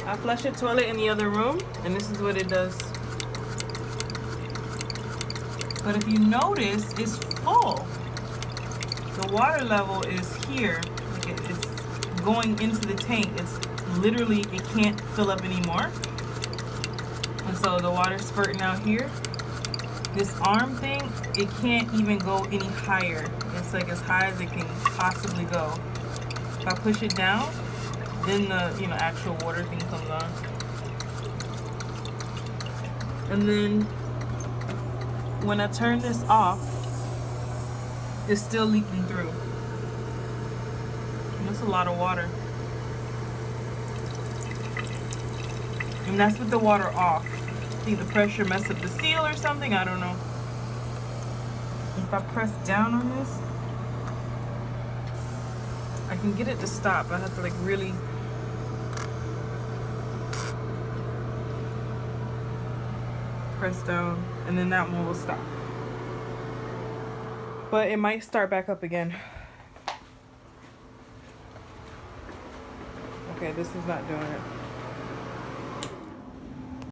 I flush a toilet in the other room, and this is what it does. But if you notice, it's full. The water level is here. Like it's going into the tank. It's literally, it can't fill up anymore. And so the water's spurting out here. This arm thing, it can't even go any higher. It's like as high as it can possibly go. If I push it down, then the actual water thing comes on. And then when I turn this off, it's still leaking through. And that's a lot of water. And that's with the water off. I think the pressure messed up the seal or something, I don't know. If I press down on this, I can get it to stop. I have to like really press down, and then that one will stop. But it might start back up again. Okay, this is not doing it.